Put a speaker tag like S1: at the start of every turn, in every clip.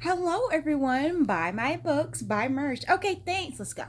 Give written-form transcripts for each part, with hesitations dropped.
S1: Hello everyone, buy my books, buy merch. Okay, thanks, let's go.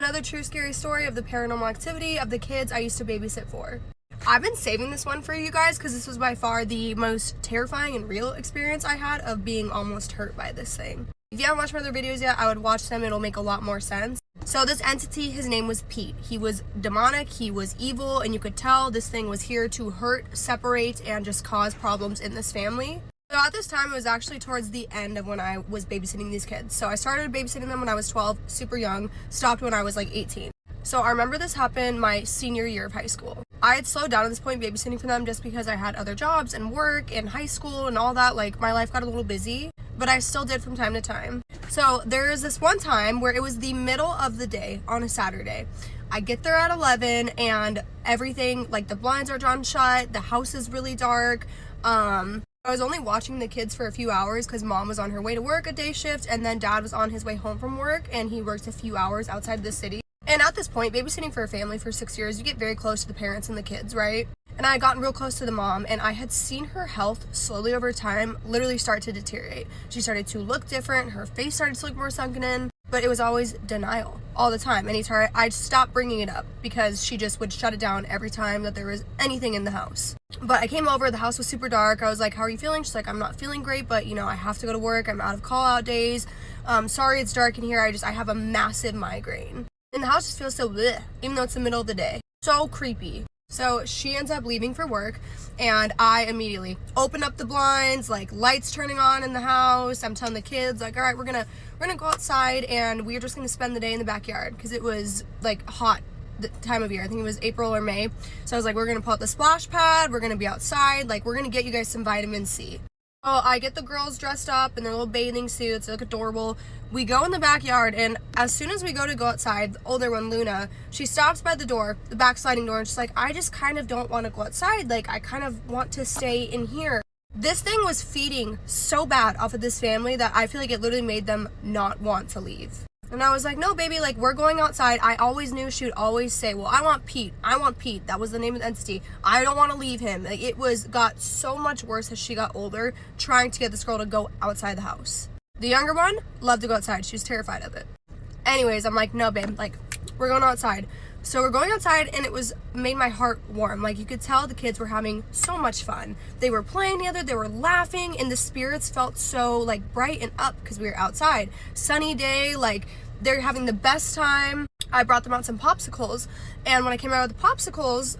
S2: Another true scary story of the paranormal activity of the kids I used to babysit for. I've been saving this one for you guys because this was by far the most terrifying and real experience I had of being almost hurt by this thing. If you haven't watched my other videos yet, I would watch them, it'll make a lot more sense. So this entity, his name was Pete. He was demonic, he was evil, and you could tell this thing was here to hurt, separate, and just cause problems in this family. So at this time, it was actually towards the end of when I was babysitting these kids. So I started babysitting them when I was 12, super young, stopped when I was like 18. So I remember this happened my senior year of high school. I had slowed down at this point babysitting for them just because I had other jobs and work and high school and all that. Like my life got a little busy, but I still did from time to time. So there is this one time where it was the middle of the day on a Saturday. I get there at 11 and everything, like the blinds are drawn shut, the house is really dark. I was only watching the kids for a few hours because mom was on her way to work a day shift and then dad was on his way home from work and he worked a few hours outside the city. And at this point, babysitting for a family for 6 years, you get very close to the parents and the kids, right? And I had gotten real close to the mom and I had seen her health slowly over time literally start to deteriorate. She started to look different, her face started to look more sunken in, but it was always denial all the time. Anytime I'd stop bringing it up because she just would shut it down every time that there was anything in the house. But I came over, the house was super dark. I was like, how are you feeling? She's like, I'm not feeling great, but you know, I have to go to work. I'm out of call out days. Sorry, it's dark in here. I have a massive migraine. And the house just feels so bleh, even though it's the middle of the day. So creepy. So she ends up leaving for work and I immediately open up the blinds, like lights turning on in the house. I'm telling the kids like, all right, we're gonna go outside and we're just gonna spend the day in the backyard because it was like hot the time of year. I think it was April or May. So I was like, we're gonna pull out the splash pad, we're gonna be outside, like we're gonna get you guys some vitamin C. Oh, I get the girls dressed up in their little bathing suits, they look adorable. We go in the backyard and as soon as we go outside, the older one, Luna, she stops by the door, the back sliding door, and she's like, I just kind of don't want to go outside. Like, I kind of want to stay in here. This thing was feeding so bad off of this family that I feel like it literally made them not want to leave. And I was like, no, baby, like, we're going outside. I always knew she would always say, well, I want Pete. I want Pete. That was the name of the entity. I don't want to leave him. Like, it got so much worse as she got older, trying to get this girl to go outside the house. The younger one loved to go outside. She was terrified of it. Anyways, I'm like, no, babe, like, we're going outside. So we're going outside and it made my heart warm. Like, you could tell the kids were having so much fun. They were playing together, they were laughing, and the spirits felt so like bright and up because we were outside. Sunny day, like they're having the best time. I brought them out some popsicles, and when I came out with the popsicles,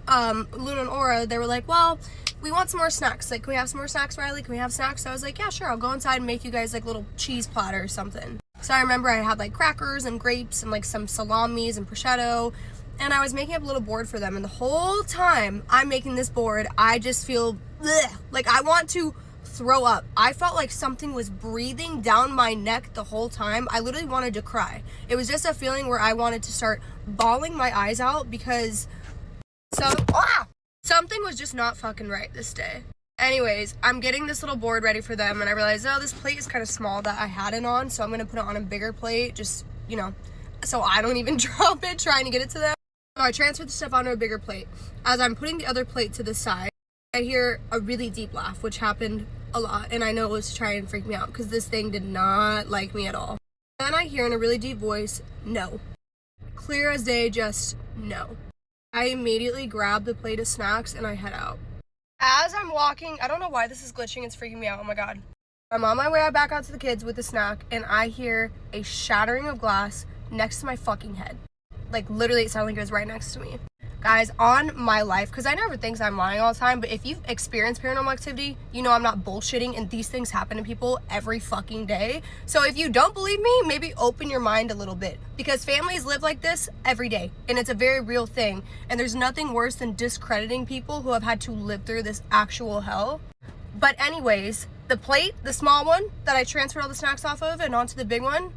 S2: Luna and Aura, they were like, well, we want some more snacks. Like, can we have some more snacks, Riley? Can we have snacks? So I was like, yeah, sure, I'll go inside and make you guys like little cheese platter or something. So I remember I had like crackers and grapes and like some salamis and prosciutto, and I was making up a little board for them. And the whole time I'm making this board, I just feel bleh, like I want to throw up. I felt like something was breathing down my neck the whole time. I literally wanted to cry. It was just a feeling where I wanted to start bawling my eyes out because something was just not fucking right this day. Anyways, I'm getting this little board ready for them and I realized, oh, this plate is kind of small that I had it on, so I'm gonna put it on a bigger plate, just, you know, so I don't even drop it trying to get it to them. So I transferred the stuff onto a bigger plate. As I'm putting the other plate to the side, I hear a really deep laugh, which happened a lot, and I know it was to try and freak me out because this thing did not like me at all. Then I hear in a really deep voice, no. Clear as day, just no. I immediately grab the plate of snacks and I head out. As I'm walking, I don't know why this is glitching, it's freaking me out, oh my god. I'm on my way back out to the kids with the snack and I hear a shattering of glass next to my fucking head. Like, literally it sounded like it was right next to me. Guys, on my life, because I never think I'm lying all the time, but if you've experienced paranormal activity, you know I'm not bullshitting, and these things happen to people every fucking day. So if you don't believe me, maybe open your mind a little bit, because families live like this every day, and it's a very real thing, and there's nothing worse than discrediting people who have had to live through this actual hell. But anyways, the plate, the small one that I transferred all the snacks off of and onto the big one,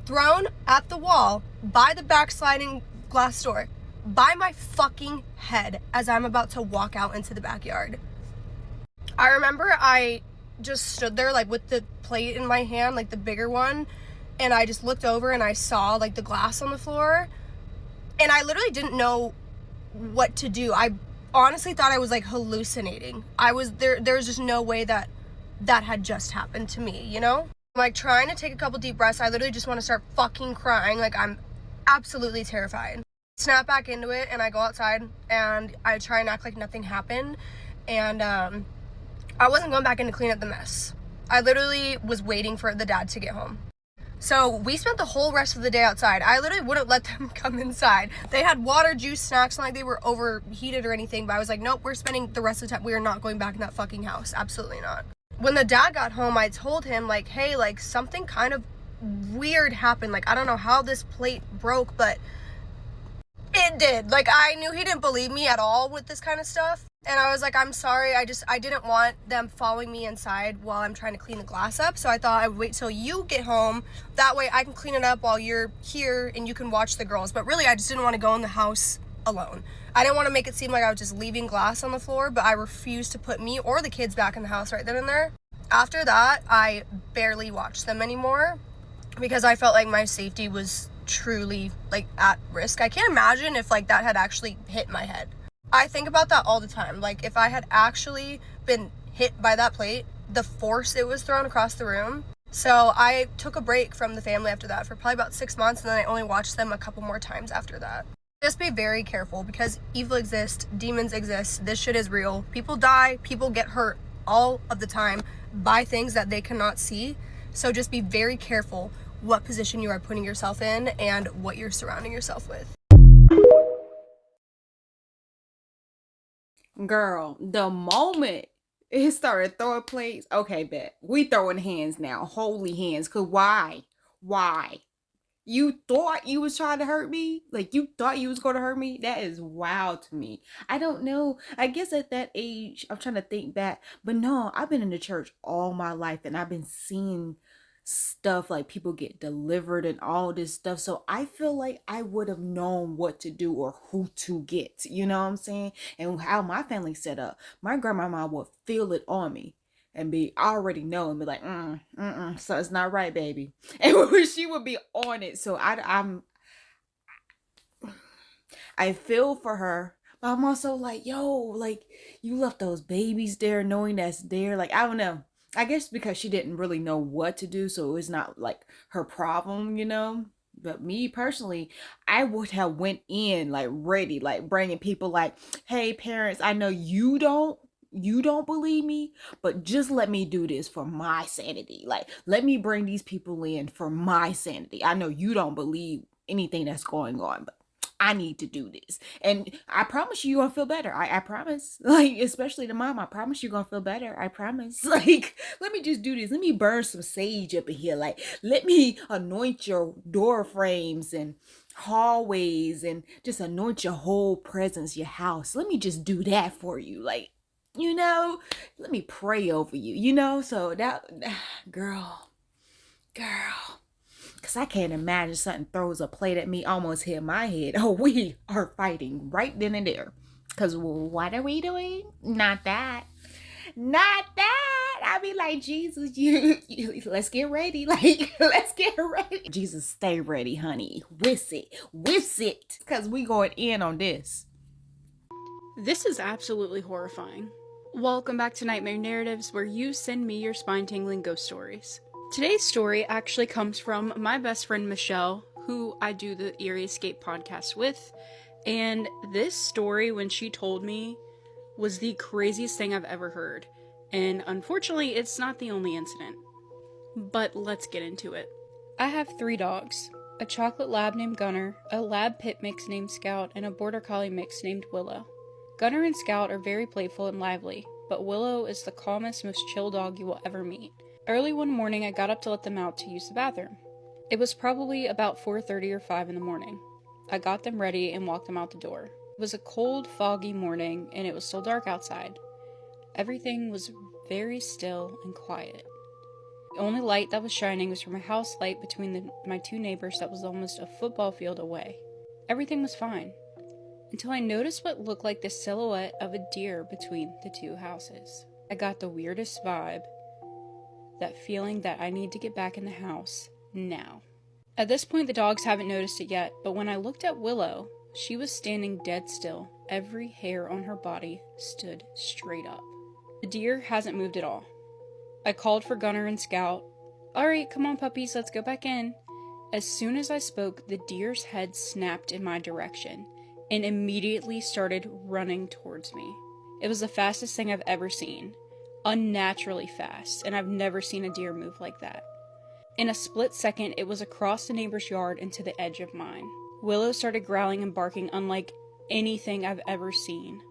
S2: thrown at the wall by the backsliding glass door, by my fucking head as I'm about to walk out into the backyard. I remember I just stood there like with the plate in my hand, like the bigger one, and I just looked over and I saw like the glass on the floor and I literally didn't know what to do. I honestly thought I was like hallucinating. There's just no way that had just happened to me, you know? I'm like trying to take a couple deep breaths. I literally just want to start fucking crying. Like I'm absolutely terrified. Snap back into it, and I go outside and I try and act like nothing happened. And I wasn't going back in to clean up the mess. I literally was waiting for the dad to get home. So we spent the whole rest of the day outside. I literally wouldn't let them come inside. They had water, juice, snacks, not like they were overheated or anything, but I was like, nope, we're spending the rest of the time. We are not going back in that fucking house. Absolutely not. When the dad got home, I told him, like, hey, like, something kind of weird happened. Like, I don't know how this plate broke, but it did. Like, I knew he didn't believe me at all with this kind of stuff. And I was like, I'm sorry. I didn't want them following me inside while I'm trying to clean the glass up. So I thought I would wait till you get home. That way I can clean it up while you're here and you can watch the girls. But really, I just didn't want to go in the house alone. I didn't want to make it seem like I was just leaving glass on the floor, but I refused to put me or the kids back in the house right then and there. After that, I barely watched them anymore because I felt like my safety was truly like at risk. I can't imagine if like that had actually hit my head. I think about that all the time. Like if I had actually been hit by that plate, the force it was thrown across the room. So I took a break from the family after that for probably about 6 months, and then I only watched them a couple more times after that. Just be very careful because evil exists, demons exist, this shit is real. People die, people get hurt all of the time by things that they cannot see. So just be very careful what position you are putting yourself in and what you're surrounding yourself with.
S1: Girl, the moment it started throwing plates, okay, bet. We throwing hands now, holy hands. Cause why? Why? You thought you was trying to hurt me? Like you thought you was going to hurt me? That is wild to me. I don't know. I guess at that age, I'm trying to think back. But no, I've been in the church all my life and I've been seeing stuff like people get delivered and all this stuff. So I feel like I would have known what to do or who to get. You know what I'm saying? And how my family set up. My grandmama would feel it on me and be already know and be like, so it's not right, baby. And she would be on it. So I feel for her. But I'm also like, yo, like you left those babies there knowing that's there. Like, I don't know. I guess because she didn't really know what to do, so it's not like her problem, you know. But me personally, I would have went in like ready, like bringing people like, hey parents, I know you don't believe me, but just let me do this for my sanity. Like, let me bring these people in for my sanity. I know you don't believe anything that's going on, but I need to do this. And I promise you're gonna feel better. I promise. Like, especially the mom, I promise you're gonna feel better. I promise. Like, let me just do this. Let me burn some sage up in here. Like, let me anoint your door frames and hallways and just anoint your whole presence, your house. Let me just do that for you. Like, you know, let me pray over you, you know? So that, girl. Because I can't imagine something throws a plate at me, almost hit my head. Oh, we are fighting right then and there. Because what are we doing? Not that. Not that. I be like, Jesus, you let's get ready. Like, let's get ready. Jesus, stay ready, honey. Whisk it. Because we going in on this.
S3: This is absolutely horrifying. Welcome back to Nightmare Narratives, where you send me your spine-tingling ghost stories. Today's story actually comes from my best friend Michelle, who I do the Eerie Escape podcast with, and this story, when she told me, was the craziest thing I've ever heard, and unfortunately it's not the only incident. But let's get into it. I have 3 dogs, a chocolate lab named Gunner, a lab pit mix named Scout, and a border collie mix named Willow. Gunner and Scout are very playful and lively, but Willow is the calmest, most chill dog you will ever meet. Early one morning, I got up to let them out to use the bathroom. It was probably about 4:30 or 5 in the morning. I got them ready and walked them out the door. It was a cold, foggy morning, and it was still dark outside. Everything was very still and quiet. The only light that was shining was from a house light between my 2 neighbors that was almost a football field away. Everything was fine, until I noticed what looked like the silhouette of a deer between the 2 houses. I got the weirdest vibe. That feeling that I need to get back in the house now. At this point, the dogs haven't noticed it yet, but when I looked at Willow, she was standing dead still. Every hair on her body stood straight up. The deer hasn't moved at all. I called for Gunner and Scout. Alright, come on puppies, let's go back in. As soon as I spoke, the deer's head snapped in my direction and immediately started running towards me. It was the fastest thing I've ever seen. Unnaturally fast, and I've never seen a deer move like that. In a split second, it was across the neighbor's yard and to the edge of mine. Willow started growling and barking unlike anything I've ever seen.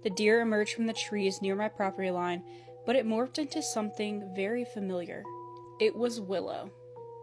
S3: The deer emerged from the trees near my property line, but it morphed into something very familiar. It was Willow.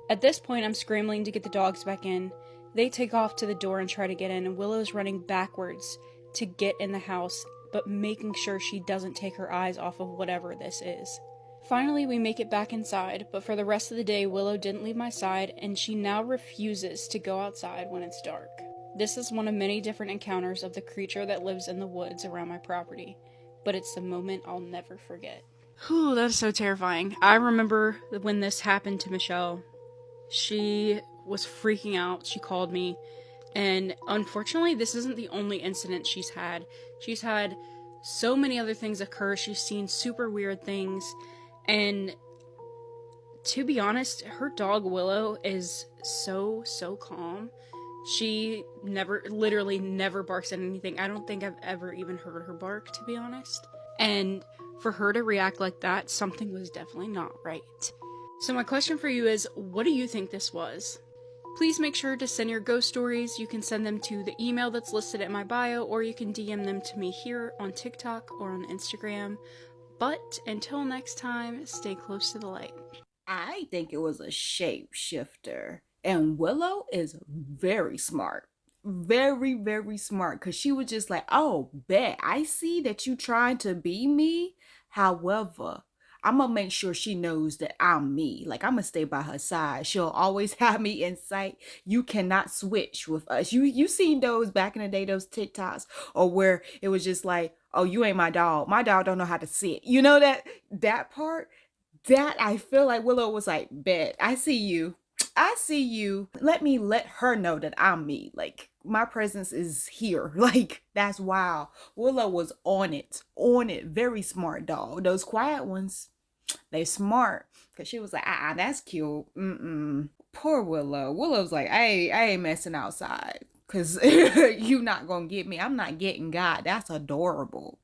S3: At this point, I'm scrambling to get the dogs back in. They take off to the door and try to get in, and Willow's running backwards to get in the house, but making sure she doesn't take her eyes off of whatever this is. Finally, we make it back inside, but for the rest of the day, Willow didn't leave my side, and she now refuses to go outside when it's dark. This is one of many different encounters of the creature that lives in the woods around my property, but it's the moment I'll never forget. Whew, that's so terrifying. I remember when this happened to Michelle. She was freaking out. She called me, and unfortunately, this isn't the only incident she's had. She's had so many other things occur. She's seen super weird things. And to be honest, her dog Willow is so calm. She literally never barks at anything. I don't think I've ever even heard her bark, to be honest. And for her to react like that, something was definitely not right. So my question for you is, what do you think this was? Please make sure to send your ghost stories. You can send them to the email that's listed in my bio, or you can DM them to me here on TikTok or on Instagram. But until next time, stay close to the light.
S1: I think it was a shapeshifter. And Willow is very smart. Very, very smart. Because she was just like, oh, bet. I see that you trying to be me. However, I'm going to make sure she knows that I'm me. Like, I'm going to stay by her side. She'll always have me in sight. You cannot switch with us. You seen those back in the day, those TikToks, or where it was just like, oh, you ain't my dog. My dog don't know how to sit. You know that part? That I feel like Willow was like, bet, I see you. I see you. Let her know that I'm me. Like, my presence is here. Like, that's wild. Willow was on it. Very smart dog. Those quiet ones, they smart. Because she was like, that's cute. Poor Willow. Willow's like, I ain't messing outside. Because you not going to get me. I'm not getting God. That's adorable.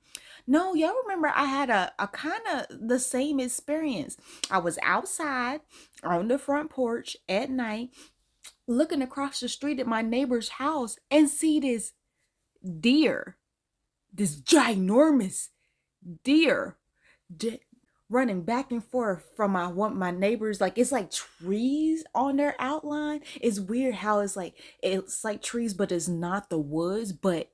S1: No, y'all remember I had a kind of the same experience. I was outside on the front porch at night, looking across the street at my neighbor's house and see this deer, this ginormous deer running back and forth from my neighbors. Like, it's like trees on their outline. It's weird how it's like trees, but it's not the woods, but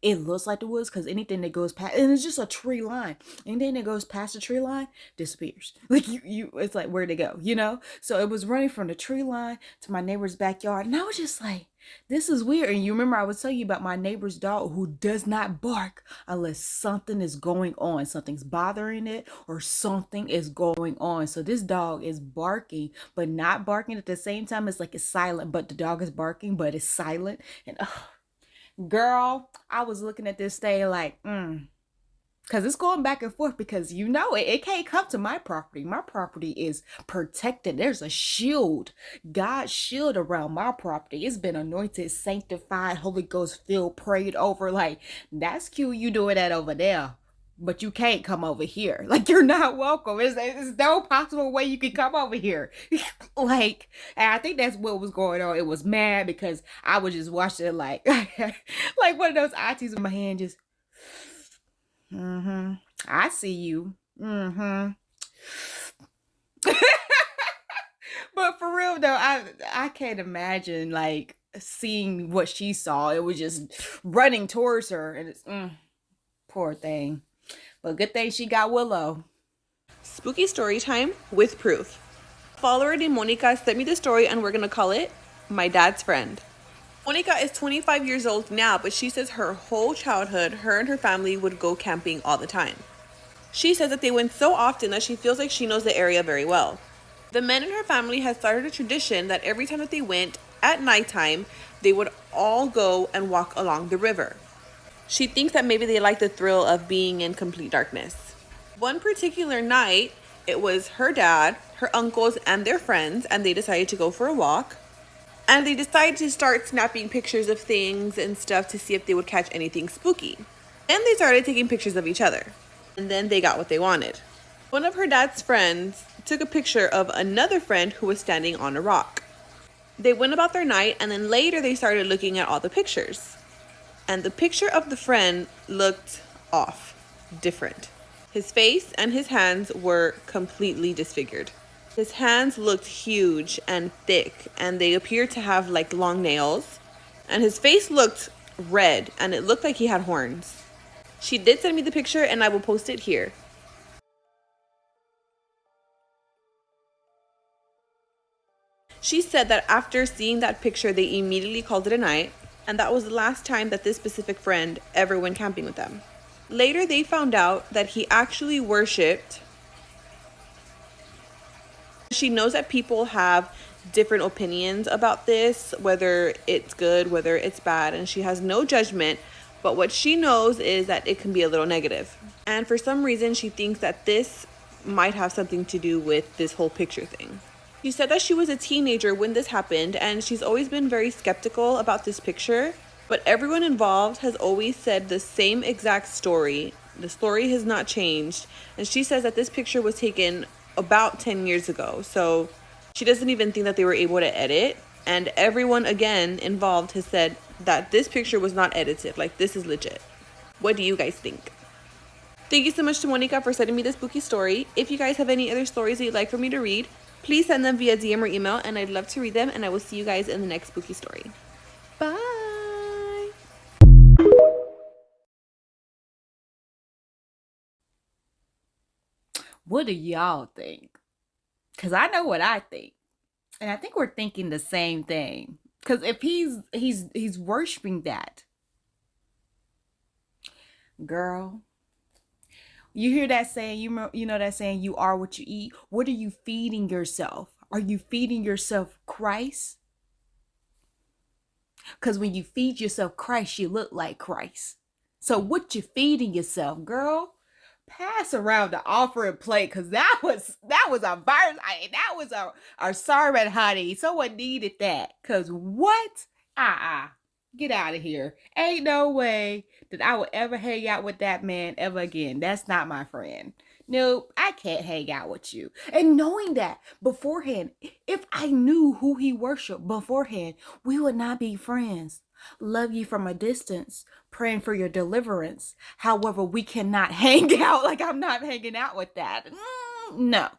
S1: it looks like the woods, because anything that goes past, and it's just a tree line. Anything that goes past the tree line disappears. Like, it's like, where'd it go? You know? So it was running from the tree line to my neighbor's backyard. And I was just like, this is weird. And you remember I was telling you about my neighbor's dog who does not bark unless something is going on. Something's bothering it or something is going on. So this dog is barking, but not barking at the same time. It's like it's silent, but the dog is barking, but it's silent. And girl, I was looking at this thing like, because it's going back and forth, because it can't come to my property. My property is protected. There's a shield, God's shield around my property. It's been anointed, sanctified, Holy Ghost filled, prayed over. Like, that's cute, you doing that over there, but you can't come over here. Like, you're not welcome. There's no possible way you can come over here. Like, and I think that's what was going on. It was mad because I was just watching it like, like one of those aunties in my hand, just, I see you. But for real though, I can't imagine like seeing what she saw. It was just running towards her, and it's poor thing. But good thing she got Willow.
S4: Spooky story time with proof. A follower named Monica sent me the story, and we're gonna call it My Dad's Friend. Monica is 25 years old now, but she says her whole childhood, her and her family would go camping all the time. She says that they went so often that she feels like she knows the area very well. The men in her family had started a tradition that every time that they went at nighttime, they would all go and walk along the river. She thinks that maybe they like the thrill of being in complete darkness. One particular night, it was her dad, her uncles, and their friends, and they decided to go for a walk. And they decided to start snapping pictures of things and stuff to see if they would catch anything spooky. And they started taking pictures of each other. And then they got what they wanted. One of her dad's friends took a picture of another friend who was standing on a rock. They went about their night, and then later they started looking at all the pictures. And the picture of the friend looked off, different. His face and his hands were completely disfigured. His hands looked huge and thick, and they appeared to have like long nails. And his face looked red, and it looked like he had horns. She did send me the picture, and I will post it here. She said that after seeing that picture, they immediately called it a night, and that was the last time that this specific friend ever went camping with them. Later, they found out that he actually worshipped. She knows that people have different opinions about this, whether it's good, whether it's bad, and she has no judgment, but what she knows is that it can be a little negative. And for some reason, she thinks that this might have something to do with this whole picture thing. She said that she was a teenager when this happened, and she's always been very skeptical about this picture, but everyone involved has always said the same exact story. The story has not changed, and she says that this picture was taken about 10 years ago, so she doesn't even think that they were able to edit, and everyone again involved has said that this picture was not edited, like this is legit. What do you guys think? Thank you so much to Monica for sending me this spooky story. If you guys have any other stories that you'd like for me to read, please send them via DM or email, and I'd love to read them, and I will see you guys in the next spooky story. Bye!
S1: What do y'all think? Because I know what I think. And I think we're thinking the same thing. Because if he's worshiping that. Girl, you hear that saying, you know that saying, you are what you eat? What are you feeding yourself? Are you feeding yourself Christ? Because when you feed yourself Christ, you look like Christ. So what you feeding yourself, girl? Pass around the offering plate, because that was our virus. That was our sermon, honey. Someone needed that. Because what? Get out of here. Ain't no way that I would ever hang out with that man ever again. That's not my friend. Nope, I can't hang out with you. And knowing that beforehand, if I knew who he worshiped beforehand, we would not be friends. Love you from a distance, praying for your deliverance. However, we cannot hang out. Like, I'm not hanging out with that. No,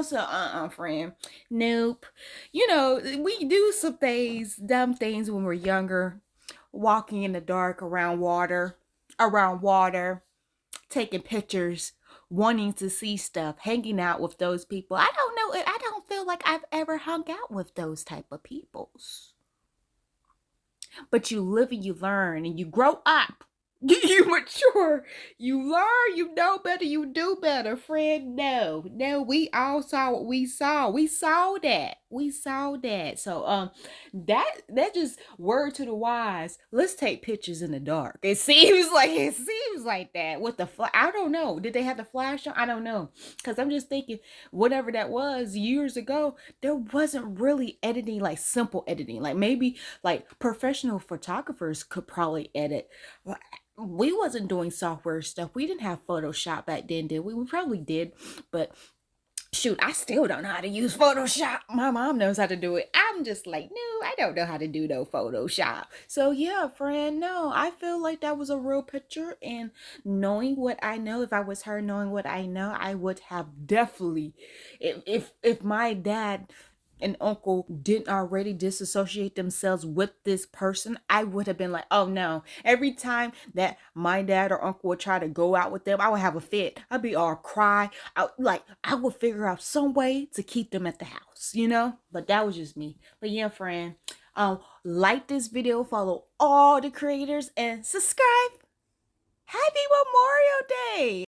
S1: so friend. Nope. We do some things, dumb things when we're younger, walking in the dark around water, taking pictures, wanting to see stuff, hanging out with those people. I don't know. I don't feel like I've ever hung out with those type of peoples. But you live and you learn and you grow up. You mature. You learn. You know better. You do better, friend. No, we all saw what we saw. We saw that. So that just word to the wise. Let's take pictures in the dark. It seems like that with the I don't know. Did they have the flash on? I don't know. Because I'm just thinking, whatever that was years ago, there wasn't really editing, like simple editing. Like maybe like professional photographers could probably edit. We wasn't doing software stuff. We didn't have Photoshop back then, did we? We probably did, but shoot, I still don't know how to use Photoshop. My mom knows how to do it. I'm just like, no, I don't know how to do no Photoshop. So yeah, friend, no, I feel like that was a real picture, and knowing what I know, if I was her knowing what I know, I would have definitely, if my dad and uncle didn't already disassociate themselves with this person, I would have been like, oh no. Every time that my dad or uncle would try to go out with them, I would have a fit. I'd be all cry. I would figure out some way to keep them at the house, But that was just me. But yeah, friend, like this video, follow all the creators, and subscribe. Happy Memorial Day!